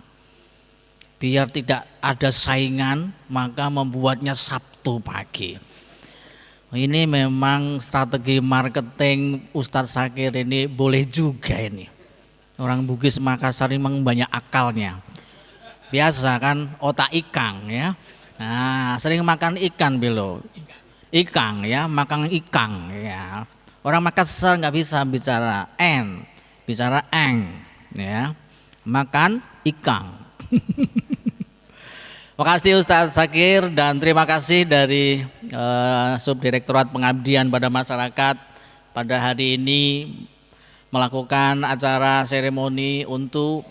Biar tidak ada saingan, maka membuatnya Sabtu pagi. Ini memang strategi marketing Ustadz Sakir ini boleh juga ini. Orang Bugis Makassar ini memang banyak akalnya. Biasa kan otak ikang ya. Nah, sering makan ikan belo. Ikang ya, makan ikang ya. Orang Makassar nggak bisa bicara bicara eng ya. Makan ikang. Makasih Ustadz Sakir dan terima kasih dari Subdirektorat Pengabdian pada Masyarakat pada hari ini melakukan acara seremoni untuk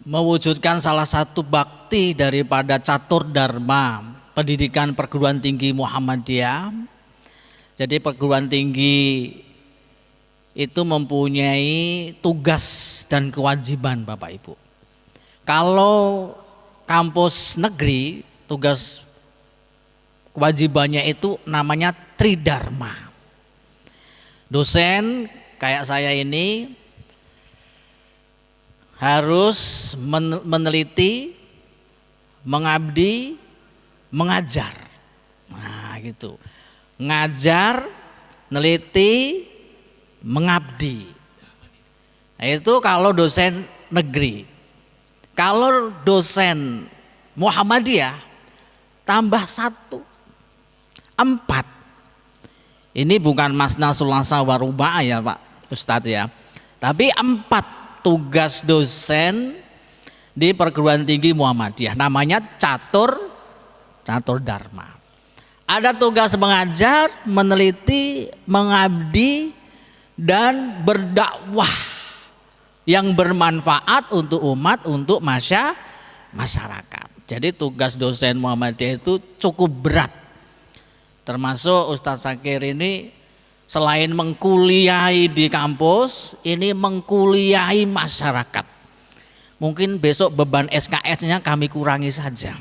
mewujudkan salah satu bakti daripada Catur Dharma Pendidikan Perguruan Tinggi Muhammadiyah. Jadi perguruan tinggi itu mempunyai tugas dan kewajiban Bapak Ibu. Kalau kampus negeri, tugas kewajibannya itu namanya Tridharma. Dosen kayak saya ini harus meneliti, mengabdi, mengajar. Nah gitu, ngajar, neliti, mengabdi. Nah, itu kalau dosen negeri. Kalau dosen Muhammadiyah tambah satu, 4. Ini bukan masna sulasa warubah ya Pak Ustadz ya, tapi 4 tugas dosen di perguruan tinggi Muhammadiyah, namanya catur dharma. Ada tugas mengajar, meneliti, mengabdi, dan berdakwah yang bermanfaat untuk umat, untuk masyarakat. Jadi tugas dosen Muhammadiyah itu cukup berat. Termasuk Ustadz Zakir ini selain mengkuliahi di kampus, ini mengkuliahi masyarakat. Mungkin besok beban SKS-nya kami kurangi saja,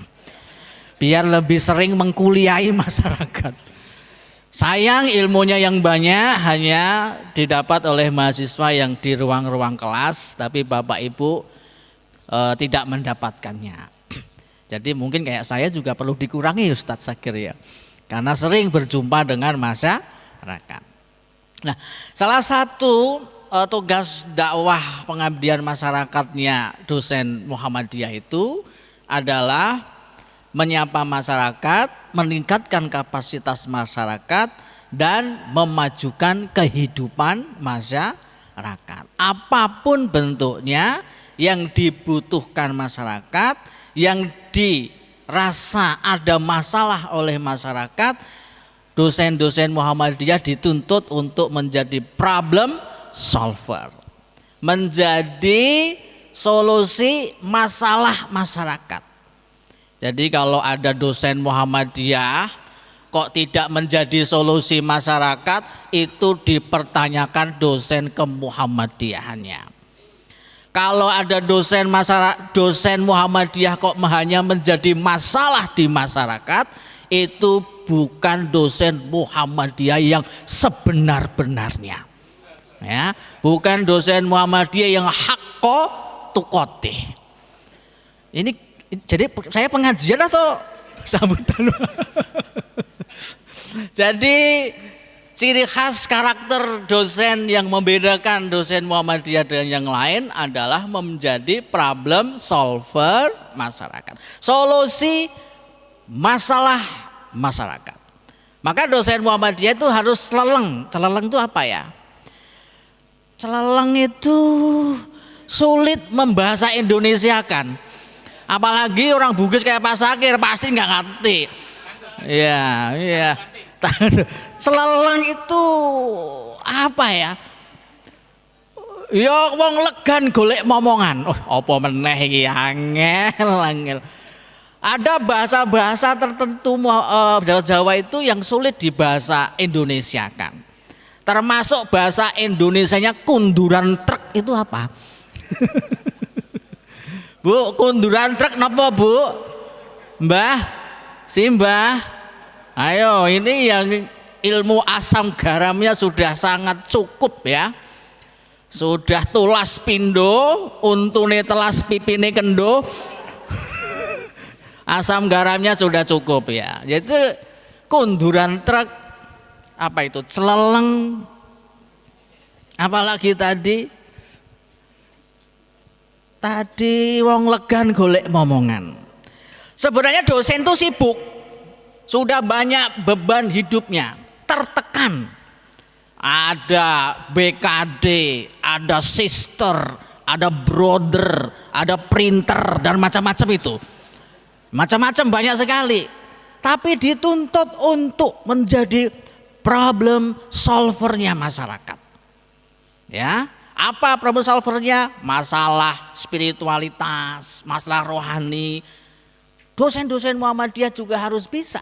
biar lebih sering mengkuliahi masyarakat. Sayang ilmunya yang banyak hanya didapat oleh mahasiswa yang di ruang-ruang kelas, tapi Bapak Ibu tidak mendapatkannya. Jadi mungkin kayak saya juga perlu dikurangi Ustadz Zakir ya, karena sering berjumpa dengan masyarakat. Nah, salah satu tugas dakwah pengabdian masyarakatnya dosen Muhammadiyah itu adalah menyapa masyarakat, meningkatkan kapasitas masyarakat, dan memajukan kehidupan masyarakat. Apapun bentuknya yang dibutuhkan masyarakat, yang dirasa ada masalah oleh masyarakat, dosen-dosen Muhammadiyah dituntut untuk menjadi problem solver, menjadi solusi masalah masyarakat. Jadi kalau ada dosen Muhammadiyah kok tidak menjadi solusi masyarakat, itu dipertanyakan dosen kemuhammadiyahannya. Kalau ada dosen Muhammadiyah kok hanya menjadi masalah di masyarakat, itu bukan dosen Muhammadiyah yang sebenar-benarnya. Ya, bukan dosen Muhammadiyah yang hakko tuqoti. Ini jadi saya pengajian atau sambutan? Jadi ciri khas karakter dosen yang membedakan dosen Muhammadiyah dengan yang lain adalah menjadi problem solver masyarakat, solusi masalah masyarakat. Maka dosen Muhammadiyah itu harus celeleng. Celeleng itu apa ya? Celeleng itu sulit membahasa Indonesiakan. Apalagi orang Bugis kayak Pak Zakir pasti nggak ngerti. Iya. Celeleng itu apa ya? Ya wong legan golek momongan. Oh, apa meneh iki angel. Ada bahasa-bahasa tertentu Jawa itu yang sulit dibahasa Indonesiakan. Termasuk bahasa Indonesianya kunduran truk itu apa? Bu, kunduran truk napa Bu? Mbah, Simbah. Ayo, ini yang ilmu asam garamnya sudah sangat cukup ya. Sudah tulas pindo, untune telas pipine kendo. Asam garamnya sudah cukup ya. Jadi kunduran truk apa itu? Celeleng. Apalagi Tadi wong legan golek momongan. Sebenarnya dosen itu sibuk, sudah banyak beban hidupnya, tertekan. Ada BKD, ada sister, ada brother, ada printer, dan macam-macam itu. Macam-macam banyak sekali. Tapi dituntut untuk menjadi problem solvernya masyarakat. Ya. Apa problem solvernya? Masalah spiritualitas, masalah rohani. Dosen-dosen Muhammadiyah juga harus bisa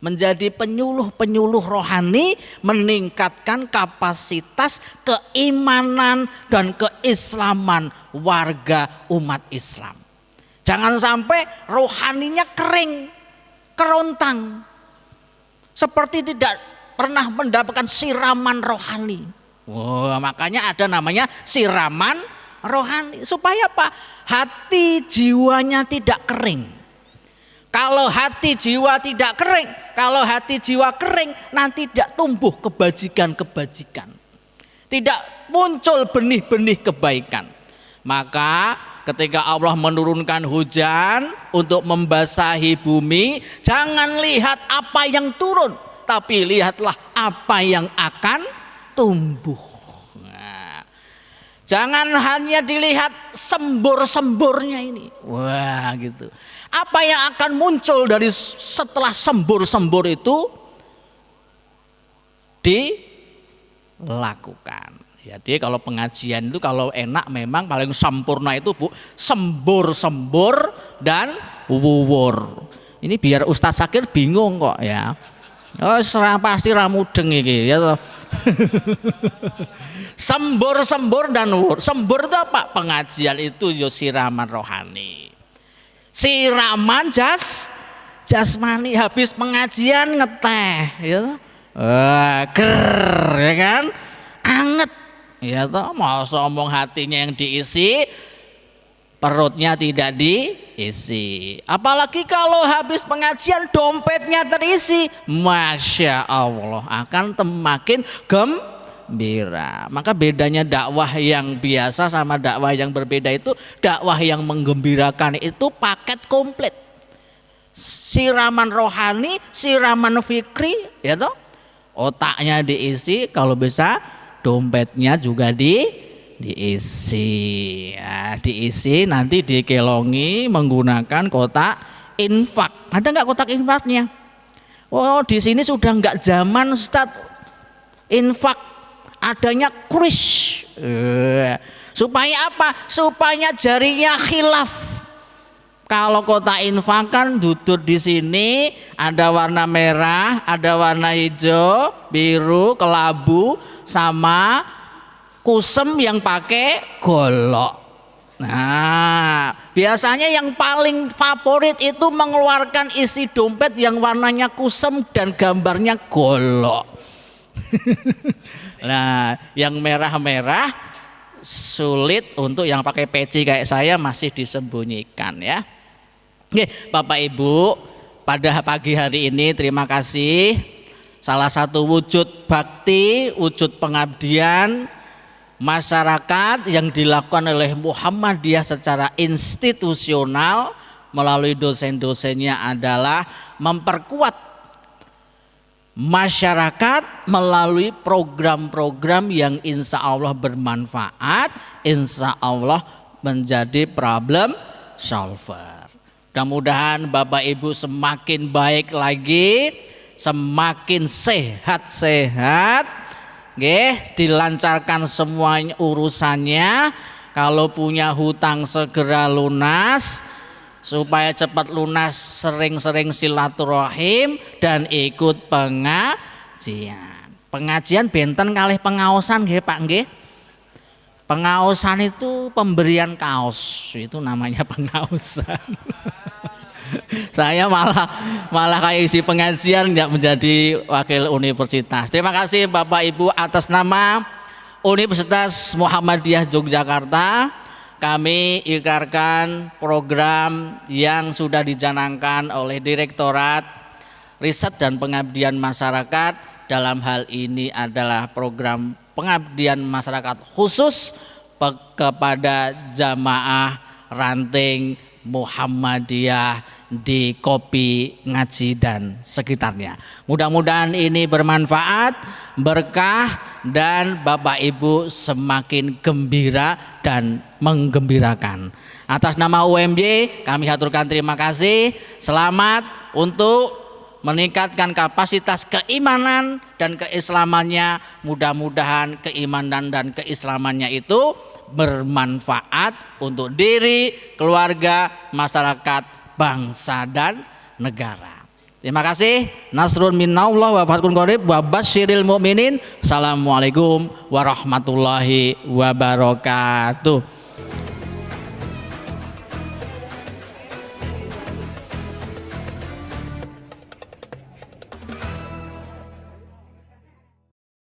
menjadi penyuluh-penyuluh rohani, meningkatkan kapasitas keimanan dan keislaman warga umat Islam. Jangan sampai rohaninya kering, kerontang, seperti tidak pernah mendapatkan siraman rohani. Makanya ada namanya siraman rohani, supaya apa? Hati jiwanya tidak kering. Kalau hati jiwa tidak kering, kalau hati jiwa kering, nanti tidak tumbuh kebajikan-kebajikan, tidak muncul benih-benih kebaikan. Maka ketika Allah menurunkan hujan untuk membasahi bumi, jangan lihat apa yang turun, tapi lihatlah apa yang akan tumbuh. Nah, jangan hanya dilihat sembur-semburnya ini. Wah, gitu. Apa yang akan muncul dari setelah sembur-sembur itu dilakukan. Jadi kalau pengajian itu kalau enak memang paling sempurna itu Bu, sembur-sembur dan wuwur. Ini biar Ustadz Sakir bingung kok ya. Oh, pasti ramudeng iki ya toh. Sembur-sembur dan wuwur. Sembur itu apa? Pengajian itu yo siraman rohani. Siraman jasmani, habis pengajian ngeteh ya toh. Ger ya kan? Anget. Ya toh, mau omong hatinya yang diisi, perutnya tidak diisi. Apalagi kalau habis pengajian dompetnya terisi, Masya Allah akan makin gembira. Maka bedanya dakwah yang biasa sama dakwah yang berbeda itu, dakwah yang menggembirakan itu paket komplit. Siraman rohani, siraman fikri, ya toh, otaknya diisi, kalau bisa dompetnya juga diisi ya, diisi nanti dikelongi menggunakan kotak infak. Ada nggak kotak infaknya? Oh, di sini sudah nggak zaman Ustadz infak, adanya kris. Supaya apa? Supaya jarinya khilaf. Kalau kotak infak kan duduk di sini ada warna merah, ada warna hijau, biru, kelabu, sama kusem yang pakai golok. Nah, biasanya yang paling favorit itu mengeluarkan isi dompet yang warnanya kusem dan gambarnya golok. Nah, yang merah-merah sulit untuk yang pakai peci kayak saya masih disembunyikan ya. Oke, Bapak Ibu, pada pagi hari ini terima kasih. Salah satu wujud bakti, wujud pengabdian masyarakat yang dilakukan oleh Muhammadiyah secara institusional melalui dosen-dosennya adalah memperkuat masyarakat melalui program-program yang insya Allah bermanfaat, insya Allah menjadi problem solver. Mudah-mudahan Bapak Ibu semakin baik lagi, semakin sehat-sehat, dilancarkan semuanya urusannya. Kalau punya hutang segera lunas, supaya cepat lunas, sering-sering silaturahim dan ikut pengajian. Pengajian benten kalih pengaosan nggih Pak nggih. Pengaosan itu pemberian kaos, itu namanya pengaosan. Saya malah kayak isi pengajian nggak menjadi wakil universitas. Terima kasih Bapak Ibu atas nama Universitas Muhammadiyah Yogyakarta. Kami ikrarkan program yang sudah dicanangkan oleh Direktorat Riset dan Pengabdian Masyarakat. Dalam hal ini adalah program pengabdian masyarakat khusus kepada jamaah ranting Muhammadiyah di Kopi Ngaji dan sekitarnya. Mudah-mudahan ini bermanfaat, berkah, dan Bapak Ibu semakin gembira dan menggembirakan. Atas nama UMY kami haturkan terima kasih. Selamat untuk meningkatkan kapasitas keimanan dan keislamannya. Mudah-mudahan keimanan dan keislamannya itu bermanfaat untuk diri, keluarga, masyarakat, bangsa dan negara. Terima kasih. Nasrun minallah wa fathun qarib wa basyiril mu'minin. Assalamualaikum warahmatullahi wabarakatuh.